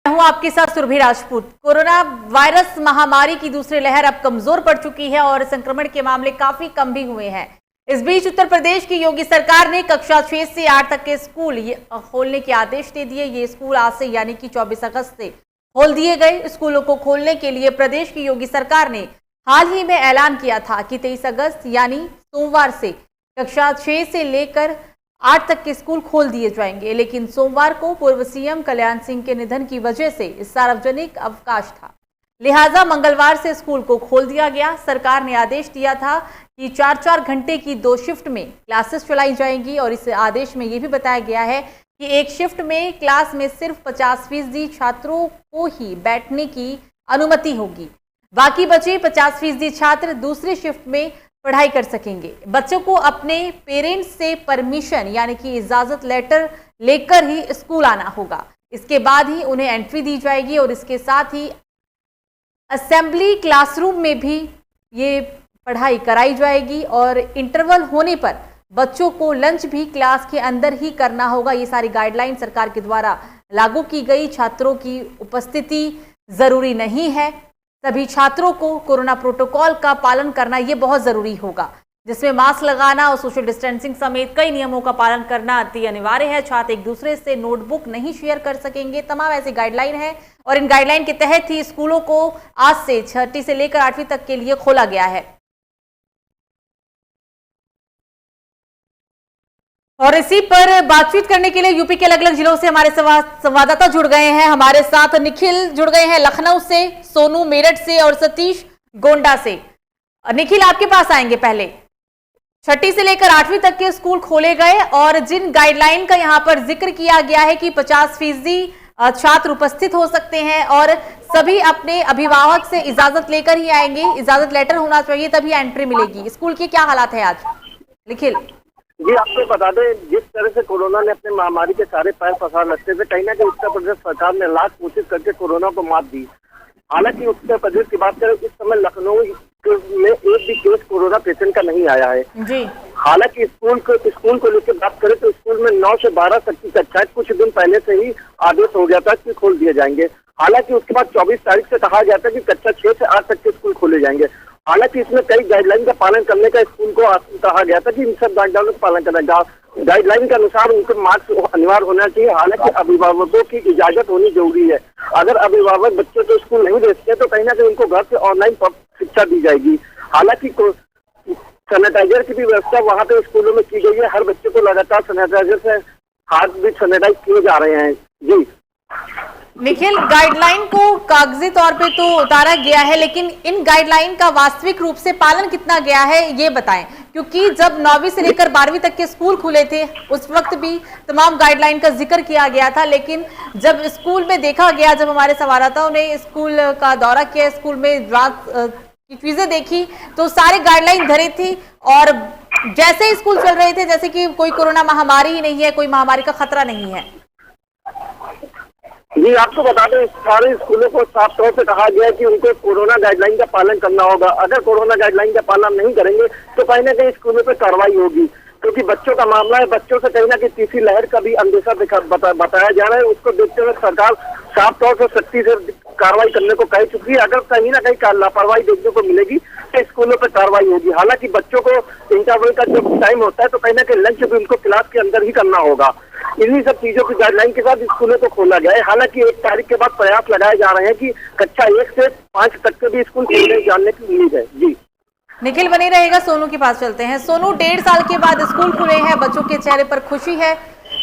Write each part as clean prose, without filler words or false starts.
हूं आपके साथ सुरभि राजपूत। कोरोना वायरस महामारी की दूसरी लहर अब कमजोर पड़ चुकी है और संक्रमण के मामले काफी कम भी हुए हैं। इस बीच उत्तर प्रदेश की योगी सरकार ने कक्षा 6 से 8 तक के स्कूल खोलने के आदेश दे दिए। ये स्कूल आज से यानी कि 24 अगस्त से खोल दिए गए। स्कूलों को खोलने के लिए प्रदेश की योगी सरकार ने हाल ही में ऐलान किया था कि 23 अगस्त यानी सोमवार से कक्षा 6 से लेकर 8 तक के स्कूल खोल दिए जाएंगे, लेकिन सोमवार को पूर्व सीएम कल्याण सिंह के निधन की वजह से सार्वजनिक अवकाश था, लिहाजा मंगलवार से स्कूल को खोल दिया गया। सरकार ने आदेश दिया था कि 4-4 घंटे की 2 शिफ्ट में क्लासेस चलाई जाएंगी और इस आदेश में यह भी बताया गया है कि एक शिफ्ट में क्लास में सिर्फ 50% छात्रों को ही बैठने की अनुमति होगी। बाकी बचे 50% छात्र दूसरी शिफ्ट में पढ़ाई कर सकेंगे। बच्चों को अपने पेरेंट्स से परमिशन यानी कि इजाजत लेटर लेकर ही स्कूल आना होगा। इसके बाद ही उन्हें एंट्री दी जाएगी और इसके साथ ही असेंबली क्लासरूम में भी ये पढ़ाई कराई जाएगी और इंटरवल होने पर बच्चों को लंच भी क्लास के अंदर ही करना होगा। ये सारी गाइडलाइन सरकार के द्वारा लागू की गई। छात्रों की उपस्थिति जरूरी नहीं है। सभी छात्रों को कोरोना प्रोटोकॉल का पालन करना ये बहुत जरूरी होगा, जिसमें मास्क लगाना और सोशल डिस्टेंसिंग समेत कई नियमों का पालन करना अति अनिवार्य है। छात्र एक दूसरे से नोटबुक नहीं शेयर कर सकेंगे। तमाम ऐसी गाइडलाइन है और इन गाइडलाइन के तहत ही स्कूलों को आज से 6ठी से लेकर 8वीं तक के लिए खोला गया है। और इसी पर बातचीत करने के लिए यूपी के अलग अलग जिलों से हमारे संवाददाता जुड़ गए हैं। हमारे साथ निखिल जुड़ गए हैं लखनऊ से, सोनू मेरठ से और सतीश गोंडा से। निखिल, आपके पास आएंगे। पहले 6ठी से लेकर 8वीं तक के स्कूल खोले गए और जिन गाइडलाइन का यहां पर जिक्र किया गया है कि 50% छात्र उपस्थित हो सकते हैं और सभी अपने अभिभावक से इजाजत लेकर ही आएंगे, इजाजत लेटर होना चाहिए तभी एंट्री मिलेगी। स्कूल की क्या हालात है आज, निखिल? जी, आपको बता दें, जिस तरह से कोरोना ने अपने महामारी के सारे पैर पसार लगते थे, कहीं ना कहीं उत्तर प्रदेश सरकार ने लाख कोशिश करके कोरोना को मात दी। हालांकि उत्तर प्रदेश की बात करें, इस समय लखनऊ में एक भी केस कोरोना पेशेंट का नहीं आया है जी। हालांकि स्कूल को लेकर बात करें तो स्कूल में 9 से 12 तक की कक्षाएं कुछ दिन पहले से ही आदेश हो गया था कि खोल दिए जाएंगे। हालांकि उसके बाद 24 तारीख से कहा गया था कि कक्षा 6 से 8 तक के स्कूल खोले जाएंगे। हालांकि इसमें कई गाइडलाइन का पालन करने का स्कूल को कहा गया था कि इन सब गाइडलाइन का पालन करना, गाइडलाइन के अनुसार उनके मार्क्स अनिवार्य होना चाहिए। हालांकि अभिभावकों की इजाजत होनी जरूरी है। अगर अभिभावक बच्चों को स्कूल नहीं भेजते तो कहीं ना कहीं उनको घर से ऑनलाइन शिक्षा दी जाएगी। हालांकि सैनिटाइजर की भी व्यवस्था वहाँ पे स्कूलों में की गई है। हर बच्चे को लगातार सैनिटाइजर से हाथ भी सैनिटाइज किए जा रहे हैं। जी निखिल, गाइडलाइन को कागजी तौर पे तो उतारा गया है, लेकिन इन गाइडलाइन का वास्तविक रूप से पालन कितना गया है ये बताएं, क्योंकि जब 9वीं से लेकर 12वीं तक के स्कूल खुले थे उस वक्त भी तमाम गाइडलाइन का जिक्र किया गया था, लेकिन जब स्कूल में देखा गया, जब हमारे संवाददाताओं ने स्कूल का दौरा किया, स्कूल में रात की चीजें देखी तो सारे गाइडलाइन धरे थी और जैसे स्कूल चल रहे थे जैसे कि कोई कोरोना महामारी ही नहीं है, कोई महामारी का खतरा नहीं है। जी, आपको बता दें, सारे स्कूलों को साफ तौर से कहा गया है कि उनको कोरोना गाइडलाइन का पालन करना होगा। अगर कोरोना गाइडलाइन का पालन नहीं करेंगे तो कहीं ना कहीं स्कूलों पर कार्रवाई होगी, क्योंकि बच्चों का मामला है। बच्चों से कहीं ना कहीं तीसरी लहर का भी अंदेशा बताया जा रहा है। उसको देखते हुए सरकार साफ तौर से सख्ती से कार्रवाई करने को कह चुकी है। अगर कहीं ना कहीं लापरवाही देखने को मिलेगी तो स्कूलों पर कार्रवाई होगी। हालांकि बच्चों को इंटरवल का जब टाइम होता है तो कहीं ना कहीं लंच भी उनको क्लास के अंदर ही करना होगा। इन्हीं सब चीजों की गाइडलाइन के साथ स्कूलों को खोला गया है। हालांकि 1 तारीख के बाद प्रयास लगाए जा रहे हैं कि कक्षा 1 से 5 तक के भी स्कूल खोलने जाने की उम्मीद है। जी निखिल बने रहेगा। सोनू के पास चलते हैं। सोनू, 1.5 साल के बाद स्कूल खुले हैं, बच्चों के चेहरे पर खुशी है,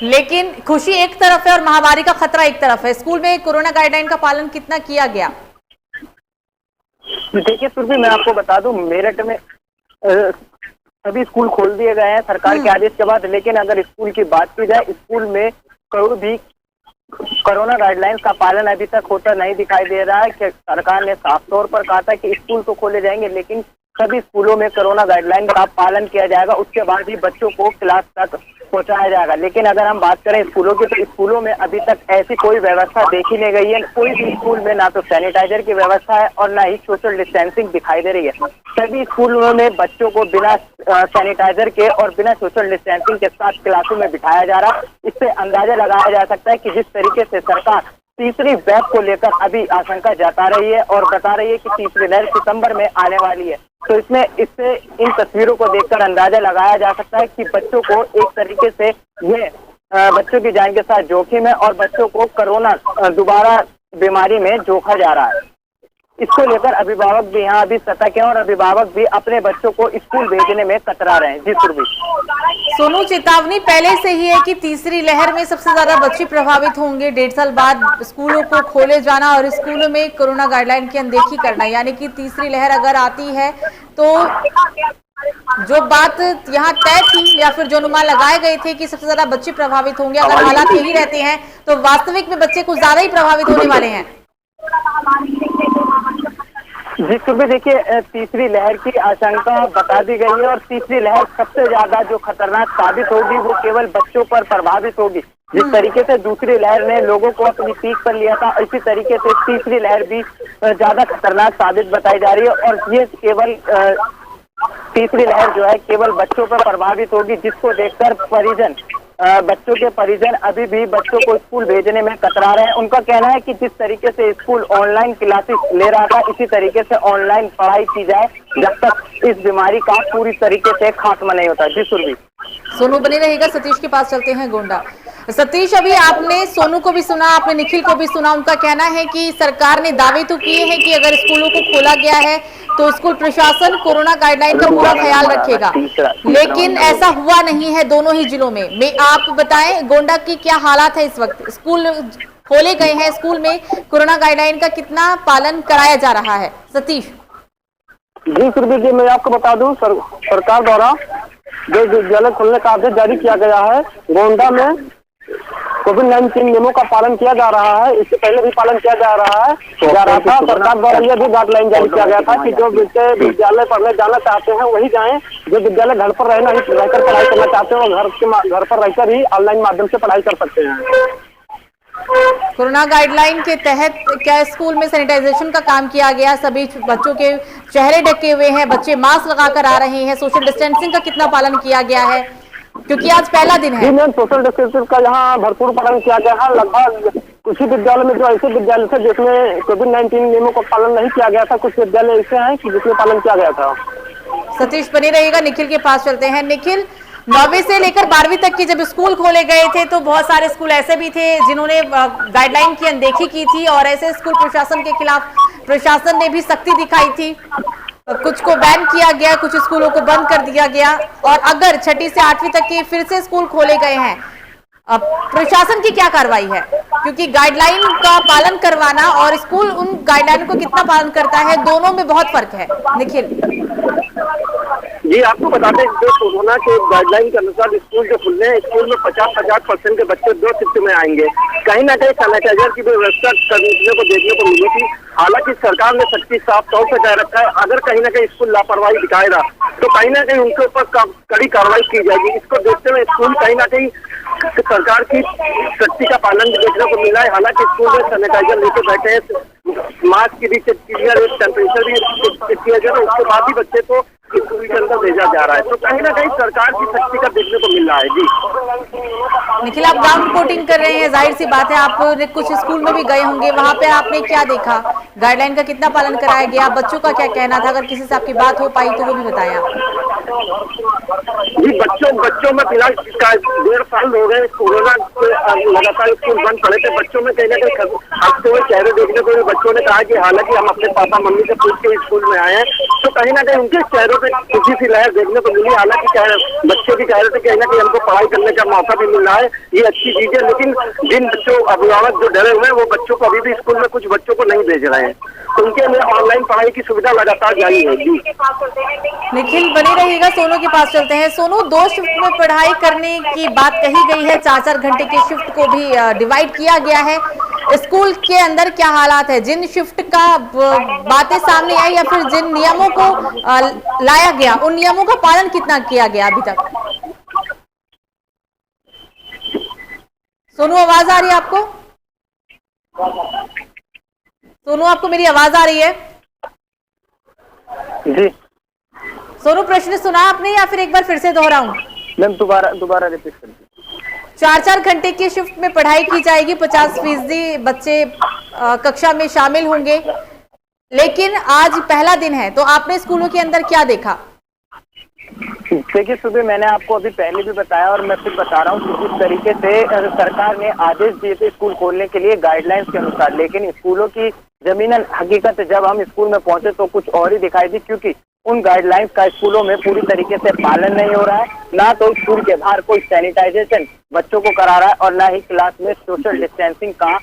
लेकिन खुशी एक तरफ है और महामारी का खतरा एक तरफ है। स्कूल में कोरोना गाइडलाइन का पालन कितना किया गया? देखिए सुरभि, मैं आपको बता दूं, मेरठ में सभी स्कूल खोल दिए गए हैं सरकार के आदेश के बाद, लेकिन अगर स्कूल की बात की जाए, स्कूल में कोई भी कोरोना गाइडलाइंस का पालन अभी तक होता नहीं दिखाई दे रहा है। कि सरकार ने साफ तौर पर कहा था कि स्कूल तो खोले जाएंगे, लेकिन सभी स्कूलों में कोरोना गाइडलाइन का पालन किया जाएगा। उसके बाद ही बच्चों को क्लास तक पहुंचाया जाएगा। लेकिन अगर हम बात करें स्कूलों की, तो स्कूलों में अभी तक ऐसी कोई व्यवस्था देखी नहीं गई है। कोई भी स्कूल में ना तो सैनिटाइजर की व्यवस्था है और ना ही सोशल डिस्टेंसिंग दिखाई दे रही है। सभी स्कूलों में बच्चों को बिना सैनिटाइजर के और बिना सोशल डिस्टेंसिंग के साथ क्लासों में बिठाया जा रहा है। इससे अंदाजा लगाया जा सकता है कि जिस तरीके से सरकार तीसरी वेब को लेकर अभी आशंका जता रही है और बता रही है कि तीसरी लहर सितंबर में आने वाली है। तो इससे इन तस्वीरों को देखकर अंदाजा लगाया जा सकता है कि बच्चों को एक तरीके से ये बच्चों की जान के साथ जोखिम है और बच्चों को कोरोना दोबारा बीमारी में जोखा जा रहा है। इसको लेकर अभिभावक भी यहाँ अभी सतर्क हैं और अभिभावक भी अपने बच्चों को स्कूल भेजने में कतरा रहे हैं। जी सुरभि। सोनू, चेतावनी पहले से ही है कि तीसरी लहर में सबसे ज्यादा बच्चे प्रभावित होंगे। 1.5 साल बाद स्कूलों को खोले जाना और स्कूलों में कोरोना गाइडलाइन की अनदेखी करना, यानी कि तीसरी लहर अगर आती है तो जो बात यहाँ तय थी या फिर जो अनुमान लगाए गए थे कि सबसे ज्यादा बच्चे प्रभावित होंगे, अगर हालात यही रहते हैं तो वास्तविक में बच्चे कुछ ज्यादा ही प्रभावित होने वाले हैं। जी सुबह देखिए, तीसरी लहर की आशंका बता दी गई है और तीसरी लहर सबसे ज्यादा जो खतरनाक साबित होगी वो केवल बच्चों पर प्रभावित होगी। जिस तरीके से दूसरी लहर ने लोगों को अपनी पीक पर लिया था, इसी तरीके से तीसरी लहर भी ज्यादा खतरनाक साबित बताई जा रही है और ये केवल तीसरी लहर जो है केवल बच्चों पर प्रभावित होगी, जिसको देखकर बच्चों के परिजन अभी भी बच्चों को स्कूल भेजने में कतरा रहे हैं। उनका कहना है कि जिस तरीके से स्कूल ऑनलाइन क्लासेस ले रहा था, इसी तरीके से ऑनलाइन पढ़ाई की जाए जब तक इस बीमारी का पूरी तरीके से खात्मा नहीं होता। जी सुरभि। सोनू बने रहेगा, सतीश के पास चलते हैं गोंडा। सतीश, अभी आपने सोनू को भी सुना, आपने निखिल को भी सुना। उनका कहना है कि सरकार ने दावे तो किए हैं कि अगर स्कूलों को खोला गया है तो स्कूल प्रशासन कोरोना गाइडलाइन का पूरा ख्याल रखेगा, लेकिन ऐसा हुआ नहीं है दोनों ही जिलों में। आप बताएं गोंडा की क्या हालात है इस वक्त? स्कूल खोले गए हैं, स्कूल में कोरोना गाइडलाइन का कितना पालन कराया जा रहा है? सतीश। जी सुरभि जी, मैं आपको बता दूं, सरकार द्वारा जो विद्यालय खोलने का आदेश जारी किया गया है, गोंडा में कोविड-19 नियमों का पालन किया जा रहा है। इससे पहले भी पालन किया जा रहा था। सरकार द्वारा यह भी गाइडलाइन जारी किया गया था कि जो बच्चे विद्यालय पढ़ने जाना चाहते हैं वही जाएं, जो विद्यालय घर पर रहकर पढ़ाई करना चाहते हैं वो घर पर रहकर ही ऑनलाइन माध्यम से पढ़ाई कर सकते हैं। कोरोना गाइडलाइन के तहत क्या स्कूल में सैनिटाइजेशन का काम किया गया? सभी बच्चों के चेहरे ढके हुए हैं, बच्चे मास्क लगाकर आ रहे हैं। सोशल डिस्टेंसिंग का कितना पालन किया गया है, क्योंकि आज पहला दिन है? जी मैम, सोशल डिस्टेंसिंग का यहाँ भरपूर पालन किया गया है। लगभग कुछ ही विद्यालय में जो ऐसे विद्यालय थे जिसमें कोविड-19 नियमों का पालन नहीं किया गया था, कुछ विद्यालय ऐसे हैं कि जिसमें पालन किया गया था। सतीश बने रहेगा, निखिल के पास चलते हैं। निखिल, 9वीं से लेकर 12वीं तक के जब स्कूल खोले गए थे तो बहुत सारे स्कूल ऐसे भी थे जिन्होंने गाइडलाइन की अनदेखी की थी और ऐसे स्कूल प्रशासन के खिलाफ प्रशासन ने भी सख्ती दिखाई थी। कुछ को बैन किया गया, कुछ स्कूलों को बंद कर दिया गया। और अगर 6ठी से 8वीं तक के फिर से स्कूल खोले गए हैं, अब प्रशासन की क्या कार्रवाई है? क्योंकि गाइडलाइन का पालन करवाना और स्कूल उन गाइडलाइन को कितना पालन करता है, दोनों में बहुत फर्क है। निखिल। जी आपको बता दें, जो कोरोना के गाइडलाइन के अनुसार स्कूल जो खुलने हैं, स्कूल में 50% के बच्चे 2 शिफ्ट में आएंगे। कहीं ना कहीं सैनिटाइजर की व्यवस्था करने को देखने को मिली थी। हालांकि सरकार ने सख्ती साफ तौर से कह रखा है, अगर कहीं ना कहीं स्कूल लापरवाही दिखाएगा तो कहीं ना कहीं उनके ऊपर कड़ी कार्रवाई की जाएगी। इसको देखते हुए स्कूल कहीं ना कहीं सरकार की सख्ती का पालन देखने को मिला है। हालांकि स्कूल में सैनिटाइजर लेके बैठे हैं, मास्क की भी चेक किया, टेम्परेचर भी चेक किया गया, उसके बाद ही बच्चे को स्कूल के अंदर भेजा जा रहा है। तो कहीं ना कहीं सरकार की सख्ती का देखने को मिल रहा है। जी निखिल, आप ग्राउंड रिपोर्टिंग कर रहे हैं, जाहिर सी बात है आप कुछ स्कूल में भी गए होंगे, वहां पे आपने क्या देखा? गाइडलाइन का कितना पालन कराया गया? बच्चों का क्या कहना था? अगर किसी से आपकी बात हो पाई तो वो भी बताया। जी बच्चों में फिलहाल 1.5 साल हो गए कोरोना लगातार स्कूल बंद पड़े थे। बच्चों में कहीं ना कहीं हंसते हुए चेहरे देखने को बच्चों ने कहा कि हालांकि हम अपने पापा मम्मी से पूछ के स्कूल में आए हैं, तो कहीं ना कहीं उनके चेहरों पे खुशी सी लहर देखने को मिली। हालांकि बच्चे भी कह रहे थे कहीं ना कहीं हमको पढ़ाई करने का मौका भी मिल रहा है, ये अच्छी चीज है। लेकिन जिन बच्चों अभिभावक जो डरे हुए हैं वो बच्चों को अभी भी स्कूल में कुछ बच्चों को नहीं भेज रहे हैं, तो उनके लिए ऑनलाइन पढ़ाई की सुविधा लगातार जारी है। निखिल बने रहेगा, सोनू के पास चलते हैं। सोनू, 2 शिफ्ट में पढ़ाई करने की बात कही गई है, 4-4 घंटे के शिफ्ट को भी डिवाइड किया गया है। स्कूल के अंदर क्या हालात है? जिन शिफ्ट का बातें सामने आई या फिर जिन नियमों को लाया गया, उन नियमों का पालन कितना किया गया अभी तक? सोनू, आवाज आ रही है आपको? सोनू, आपको मेरी आवाज आ रही है? जी सोनू, प्रश्न सुना आपने या फिर एक बार फिर से दोहराऊं? मैम दोबारा रिपीट कर दीजिए। 4-4 घंटे की शिफ्ट में पढ़ाई की जाएगी, 50% बच्चे कक्षा में शामिल होंगे। लेकिन आज पहला दिन है, तो आपने स्कूलों के अंदर क्या देखा? देखिए, सुबह मैंने आपको अभी पहले भी बताया और मैं फिर बता रहा हूँ कि जिस तरीके से सरकार ने आदेश दिए थे स्कूल खोलने के लिए गाइडलाइंस के अनुसार, लेकिन स्कूलों की जमीनन हकीकत जब हम स्कूल में पहुंचे तो कुछ और ही दिखाई दी, क्योंकि उन गाइडलाइंस का स्कूलों में पूरी तरीके से पालन नहीं हो रहा है। ना तो स्कूल के बाहर कोई सैनिटाइजेशन बच्चों को करा रहा है और ना ही क्लास में सोशल डिस्टेंसिंग का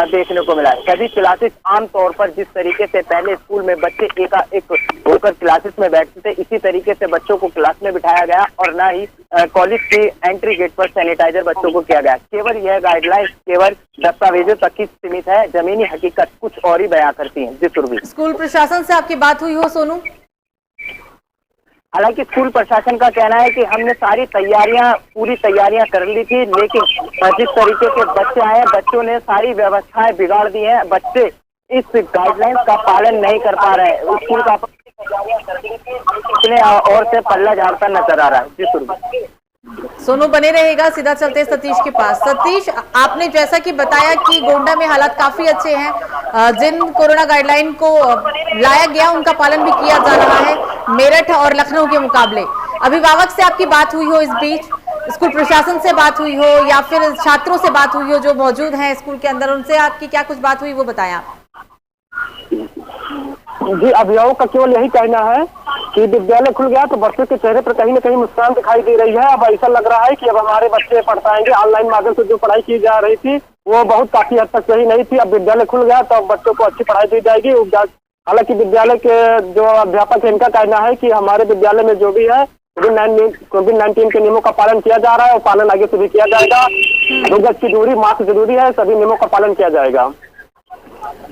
देखने को मिला है। सभी क्लासेस आमतौर पर जिस तरीके से पहले स्कूल में बच्चे एकाएक होकर क्लासेस में बैठते थे, इसी तरीके से बच्चों को क्लास में बिठाया गया और ना ही कॉलेज की एंट्री गेट पर सैनिटाइजर बच्चों को किया गया। केवल यह गाइडलाइंस केवल दस्तावेजों तक ही सीमित है, जमीनी हकीकत कुछ और ही बयां करती है। जी सुरभि, स्कूल प्रशासन से आपकी बात हुई हो सोनू? हालांकि स्कूल प्रशासन का कहना है कि हमने पूरी तैयारियां कर ली थी, लेकिन जिस तरीके के बच्चे आए, बच्चों ने सारी व्यवस्थाएं बिगाड़ दी हैं। बच्चे इस गाइडलाइंस का पालन नहीं कर पा रहे हैं। स्कूल का और से पल्ला झाड़ता नजर आ रहा है। जी सुरभि, सोनू बने रहेगा। सीधा चलते सतीश के पास। सतीश, आपने जैसा कि बताया कि गोंडा में हालात काफी अच्छे हैं, जिन कोरोना गाइडलाइन को लाया गया उनका पालन भी किया जा रहा है मेरठ और लखनऊ के मुकाबले। अभिभावक से आपकी बात हुई हो इस बीच, स्कूल प्रशासन से बात हुई हो या फिर छात्रों से बात हुई हो जो मौजूद हैं स्कूल के अंदर, उनसे आपकी क्या कुछ बात हुई वो बताया? जी, अभिभावक का केवल यही कहना है कि विद्यालय खुल गया तो बच्चों के चेहरे पर कहीं न कहीं मुस्कान दिखाई दे रही है। अब ऐसा लग रहा है कि अब हमारे बच्चे पढ़ पाएंगे। ऑनलाइन माध्यम से जो पढ़ाई की जा रही थी वो बहुत काफी हद तक सही नहीं थी। अब विद्यालय खुल गया तो अब बच्चों को अच्छी पढ़ाई दी जाएगी। हालांकि विद्यालय के जो अध्यापक है इनका कहना है कि हमारे विद्यालय में जो भी है कोविड-19 के नियमों का पालन किया जा रहा है और पालन आगे से भी किया जाएगा। 2 गज की दूरी, मास्क जरूरी है, सभी नियमों का पालन किया जाएगा।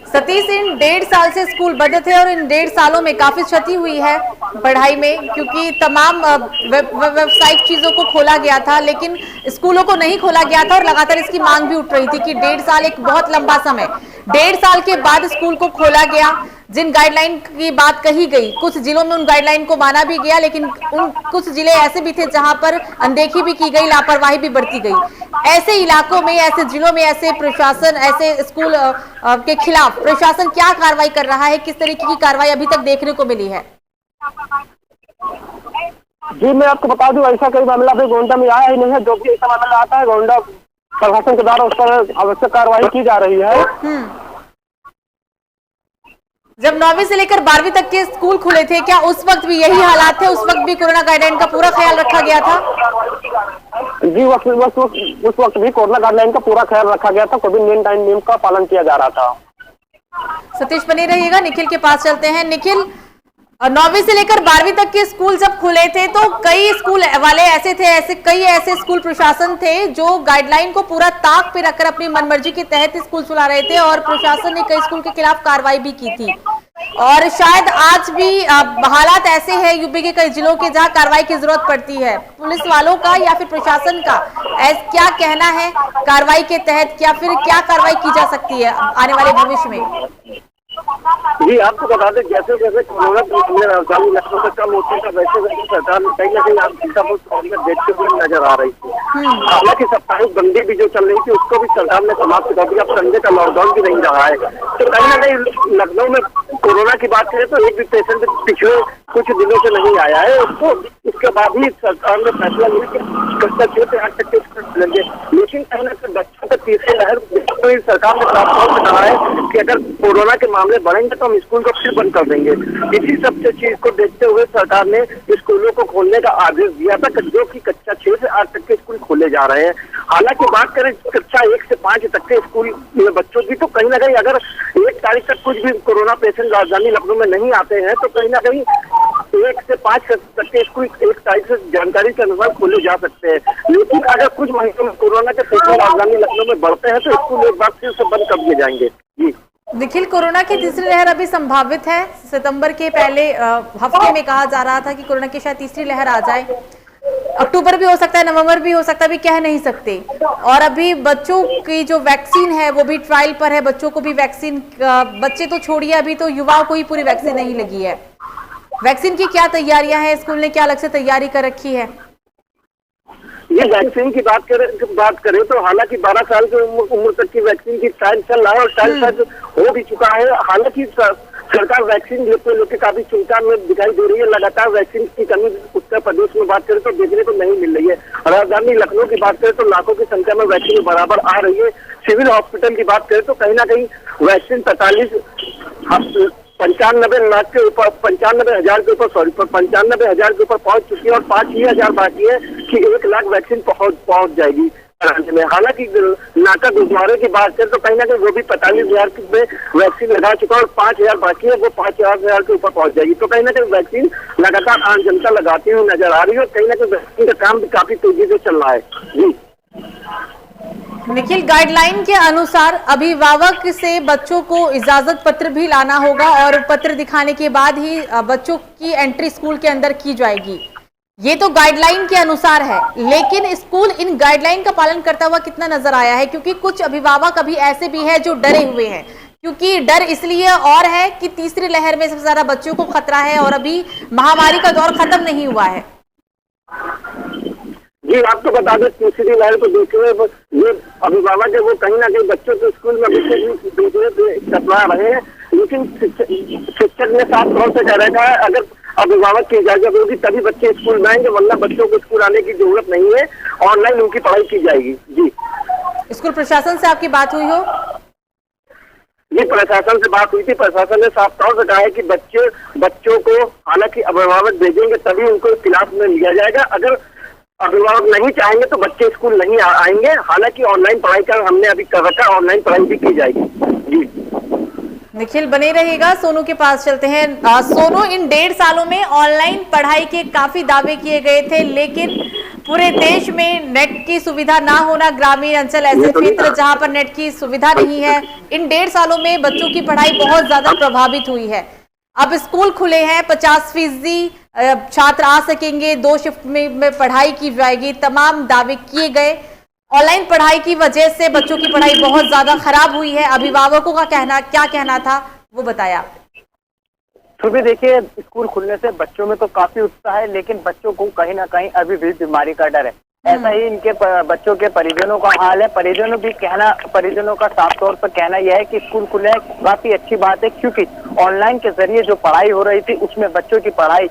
सतीश, इन 1.5 साल से स्कूल बंद थे और इन 1.5 सालों में काफी क्षति हुई है पढ़ाई में, क्योंकि तमाम व्यावसायिक चीजों को खोला गया था लेकिन स्कूलों को नहीं खोला गया था और लगातार इसकी मांग भी उठ रही थी कि 1.5 साल एक बहुत लंबा समय। 1.5 साल के बाद स्कूल को खोला गया, जिन गाइडलाइन की बात कही गई, कुछ जिलों में उन गाइडलाइन को माना भी गया, लेकिन उन कुछ जिले ऐसे भी थे जहां पर अनदेखी भी की गई, लापरवाही भी बरती गई। ऐसे इलाकों में, ऐसे जिलों में, ऐसे प्रशासन, ऐसे स्कूल के खिलाफ प्रशासन क्या कार्रवाई कर रहा है? किस तरीके की कार्रवाई अभी तक देखने को मिली है? जी, मैं आपको बता दूं, ऐसा कोई मामला भी गोंडा में आया ही नहीं है। जो भी ऐसा मामला आता है गोंडा प्रशासन के द्वारा उस पर आवश्यक कार्रवाई की जा रही है। जब 9वीं से लेकर 12वीं तक के स्कूल खुले थे, क्या उस वक्त भी यही हालात थे? उस वक्त भी कोरोना गाइडलाइन का पूरा ख्याल रखा गया था? जी, उस वक्त भी कोरोना गाइडलाइन का पूरा ख्याल रखा गया था। कोविड-19 नियम का पालन किया जा रहा था। सतीश बने रहिएगा। निखिल के पास चलते हैं। निखिल, 9वीं से लेकर 12वीं तक के स्कूल जब खुले थे तो कई स्कूल वाले ऐसे थे, कई ऐसे स्कूल प्रशासन थे जो गाइडलाइन को पूरा ताक पे रखकर अपनी मनमर्जी के तहत स्कूल चला रहे थे और प्रशासन ने कई स्कूल के खिलाफ कार्रवाई भी की थी। और शायद आज भी हालात ऐसे हैं यूपी के कई जिलों के जहां कार्रवाई की जरूरत पड़ती है। पुलिस वालों का या फिर प्रशासन का क्या कहना है कार्रवाई के तहत, या फिर क्या कार्रवाई की जा सकती है आने वाले भविष्य में? जी, आपको बता दें, जैसे जैसे कोरोना की राजधानी लखनऊ में कम होती है वैसे वैसे सरकार ने कहीं ना कहीं आप देखते हुए नजर आ रही थी। हालांकि साप्ताहिक बंदी भी जो चल रही थी उसको भी सरकार ने समाप्त कर दिया। अब संडे का लॉकडाउन भी नहीं रहा है। तो कहीं ना कहीं लखनऊ में कोरोना की बात करें तो एक भी पेशेंट पिछले कुछ दिनों से नहीं आया है। उसके बाद ही सरकार ने फैसला लिया कि कक्षा 6 से 8 तक के स्कूल खुलेंगे। लेकिन कहीं ना कहीं बच्चों का तीसरी लहर सरकार ने साफ तौर पर कहा है कि अगर कोरोना के मामले बढ़ेंगे तो हम स्कूल को फिर बंद कर देंगे। इसी सब चीज को देखते हुए सरकार ने स्कूलों को खोलने का आदेश दिया था, जो कि कक्षा 6 से 8 तक के स्कूल खोले जा रहे हैं। हालांकि बात करें कक्षा 1 से 5 तक के स्कूल में बच्चों की, तो कहीं ना कहीं अगर 1 तारीख तक कुछ भी कोरोना पेशेंट राजधानी लखनऊ में नहीं आते हैं तो कहीं ना कहीं 1 से 5 तक के स्कूल 1 तारीख से जानकारी के अनुसार खोले जा सकते हैं। लेकिन अगर कुछ महीनों में कोरोना के पेशेंट राजधानी लखनऊ में बढ़ते हैं तो स्कूल एक बार फिर से बंद कर दिए जाएंगे। जी निखिल, कोरोना की तीसरी लहर अभी संभावित है। सितंबर के पहले हफ्ते में कहा जा रहा था कि कोरोना की शायद तीसरी लहर आ जाए। अक्टूबर भी हो सकता है, नवंबर भी हो सकता है, अभी कह नहीं सकते। और अभी बच्चों की जो वैक्सीन है वो भी ट्रायल पर है। बच्चों को भी वैक्सीन, बच्चे तो छोड़िए, अभी तो युवाओं को ही पूरी वैक्सीन नहीं लगी है। वैक्सीन की क्या तैयारियां हैं? स्कूल ने क्या अलग से तैयारी कर रखी है? ये वैक्सीन की बात करें तो हालांकि 12 साल की उम्र तक की वैक्सीन की ट्रायल चल रहा है और ट्रायल शायद हो भी चुका है। हालांकि सरकार वैक्सीन लेके काफी चिंता में दिखाई दे रही है। लगातार वैक्सीन की कमी उत्तर प्रदेश में बात करें तो देखने को नहीं मिल रही है। राजधानी लखनऊ की बात करें तो लाखों की संख्या में वैक्सीन बराबर आ रही है। सिविल हॉस्पिटल की बात करें तो कहीं ना कहीं वैक्सीन 95,000 के ऊपर 95,000 के ऊपर पहुंच चुकी है और 5,000 बाकी है कि 1 लाख वैक्सीन पहुंच जाएगी राज्य में। हालांकि नाका गुरुद्वारे की बात करें तो कहीं ना कहीं वो भी 45,000 में वैक्सीन लगा चुका है और 5,000 बाकी है, वो 5,000 के ऊपर पहुंच जाएगी। तो कहीं ना कहीं वैक्सीन लगातार आम जनता लगाती हुई नजर आ रही है और कहीं ना कहीं वैक्सीन का काम भी काफी तेजी से चल रहा है। जी निखिल, गाइडलाइन के अनुसार अभिभावक से बच्चों को इजाजत पत्र भी लाना होगा और पत्र दिखाने के बाद ही बच्चों की एंट्री स्कूल के अंदर की जाएगी। ये तो गाइडलाइन के अनुसार है, लेकिन स्कूल इन गाइडलाइन का पालन करता हुआ कितना नजर आया है? क्योंकि कुछ अभिभावक अभी ऐसे भी हैं जो डरे हुए हैं, क्योंकि डर इसलिए और है कि तीसरी लहर में सबसे ज्यादा बच्चों को खतरा है और अभी महामारी का दौर खत्म नहीं हुआ है। जी आपको बता दें, तीसरी लहर को देखते हुए ये अभिभावक है वो कहीं ना कहीं बच्चों को स्कूल में भेजने से कतरा रहे हैं। लेकिन शिक्षक ने साफ तौर से कह रखा है अगर अभिभावक की इजाजत होगी तभी बच्चे स्कूल में आएंगे, वरना बच्चों को स्कूल आने की जरूरत नहीं है, ऑनलाइन उनकी पढ़ाई की जाएगी। जी स्कूल प्रशासन से आपकी बात हुई हो? ये प्रशासन से बात हुई थी। प्रशासन ने साफ तौर से कहा है कि बच्चों को हालांकि अभिभावक भेजेंगे तभी उनको क्लास में लिया जाएगा। अगर अभिभावक नहीं चाहेंगे तो बच्चे स्कूल नहीं आएंगे। हालांकि ऑनलाइन पढ़ाई का हमने अभी कर रखा, ऑनलाइन पढ़ाई भी की जाएगी। जी निखिल बने रहेगा। सोनू के पास चलते हैं। सोनू, इन 1.5 सालों में ऑनलाइन पढ़ाई के काफी दावे किए गए थे, लेकिन पूरे देश में नेट की सुविधा ना होना, ग्रामीण अंचल ऐसे क्षेत्र जहां पर नेट की सुविधा नहीं है, इन 1.5 सालों में बच्चों की पढ़ाई बहुत ज्यादा प्रभावित हुई है। अब स्कूल खुले हैं, 50% छात्र आ सकेंगे, 2 शिफ्ट में पढ़ाई की जाएगी, तमाम दावे किए गए। ऑनलाइन पढ़ाई की वजह से बच्चों की पढ़ाई बहुत ज्यादा खराब हुई है। अभिभावकों का क्या कहना था वो बताया। तो भी देखिए, स्कूल खुलने से बच्चों में तो काफी उत्साह है, लेकिन बच्चों को कहीं ना कहीं अभी भी बीमारी का डर है। ऐसा ही इनके बच्चों के परिजनों का हाल है। परिजनों का साफ तौर पर कहना यह है कि स्कूल खुले काफी अच्छी बात है, क्योंकि ऑनलाइन के जरिए जो पढ़ाई हो रही थी उसमें बच्चों की पढ़ाई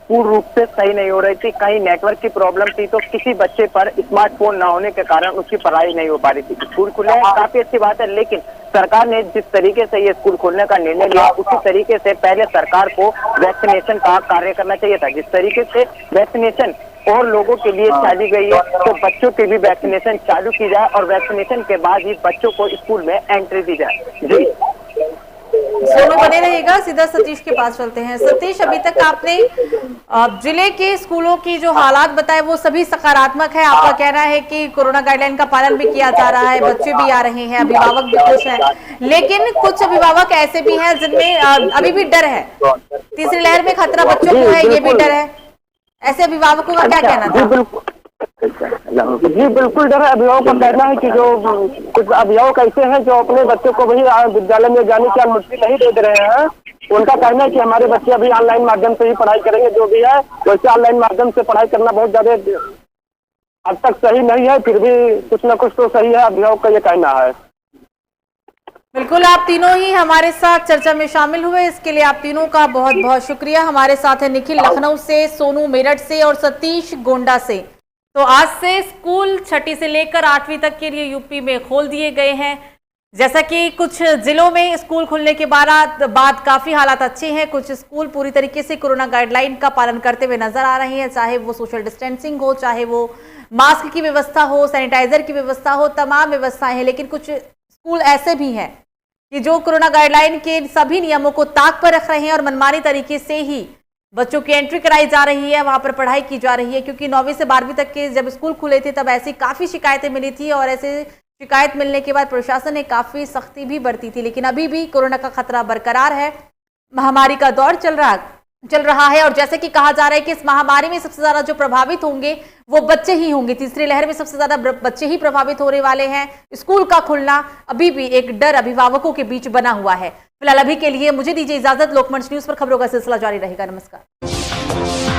पूर्ण रूप से सही नहीं हो रही थी। कहीं नेटवर्क की प्रॉब्लम थी तो किसी बच्चे पर स्मार्टफोन ना होने के कारण उसकी पढ़ाई नहीं हो पा रही थी। स्कूल खुले काफी अच्छी बात है, लेकिन सरकार ने जिस तरीके से ये स्कूल खोलने का निर्णय लिया उसी तरीके से पहले सरकार को वैक्सीनेशन का कार्य करना चाहिए था। जिस तरीके से वैक्सीनेशन और लोगों के लिए चली गई है तो बच्चों की भी वैक्सीनेशन चालू की जाए और वैक्सीनेशन के बाद ही बच्चों को स्कूल में एंट्री दी जाए। जी सोनू बने रहेगा। सीधा सतीश के पास चलते हैं। सतीश, अभी तक आपने जिले के स्कूलों की जो हालात बताए वो सभी सकारात्मक है। आपका कहना है कि कोरोना गाइडलाइन का पालन भी किया जा रहा है, बच्चे भी आ रहे हैं, अभिभावक भी खुश हैं, लेकिन कुछ अभिभावक ऐसे भी हैं जिनमें अभी भी डर है। तीसरी लहर में खतरा बच्चों को है, ये भी डर है। ऐसे अभिभावकों का क्या कहना था? जी बिल्कुल डर है। अभिभावक का कहना है कि जो कुछ अभिभावक ऐसे हैं जो अपने बच्चों को भी विद्यालय में जाने की अनुमति नहीं दे रहे हैं। उनका कहना है कि हमारे बच्चे अभी ऑनलाइन माध्यम से ही पढ़ाई करेंगे, जो भी है वैसे ऑनलाइन माध्यम से पढ़ाई करना बहुत ज्यादा अब तक सही नहीं है, फिर भी कुछ न कुछ तो सही है, अभिभावक का ये कहना है। बिल्कुल, आप तीनों ही हमारे साथ चर्चा में शामिल हुए, इसके लिए आप तीनों का बहुत बहुत शुक्रिया। हमारे साथ है निखिल लखनऊ से, सोनू मेरठ से और सतीश गोंडा से। तो आज से स्कूल 6ठी से लेकर 8वीं तक के लिए यूपी में खोल दिए गए हैं। जैसा कि कुछ जिलों में स्कूल खुलने के बाद काफी हालात अच्छे हैं, कुछ स्कूल पूरी तरीके से कोरोना गाइडलाइन का पालन करते हुए नजर आ रहे हैं, चाहे वो सोशल डिस्टेंसिंग हो, चाहे वो मास्क की व्यवस्था हो, सैनिटाइजर की व्यवस्था हो, तमाम व्यवस्थाएं हैं। लेकिन कुछ स्कूल ऐसे भी हैं कि जो कोरोना गाइडलाइन के सभी नियमों को ताक पर रख रहे हैं और मनमानी तरीके से ही बच्चों की एंट्री कराई जा रही है, वहां पर पढ़ाई की जा रही है। क्योंकि 9वीं से 12वीं तक के जब स्कूल खुले थे तब ऐसी काफी शिकायतें मिली थी और ऐसे शिकायत मिलने के बाद प्रशासन ने काफी सख्ती भी बरती थी। लेकिन अभी भी कोरोना का खतरा बरकरार है, महामारी का दौर चल रहा है और जैसे कि कहा जा रहा है कि इस महामारी में सबसे ज्यादा जो प्रभावित होंगे वो बच्चे ही होंगे। तीसरी लहर में सबसे ज्यादा बच्चे ही प्रभावित होने वाले हैं। स्कूल का खुलना अभी भी एक डर अभिभावकों के बीच बना हुआ है। फिलहाल अभी के लिए मुझे दीजिए इजाजत। लोकमंच न्यूज पर खबरों का सिलसिला जारी रहेगा। नमस्कार।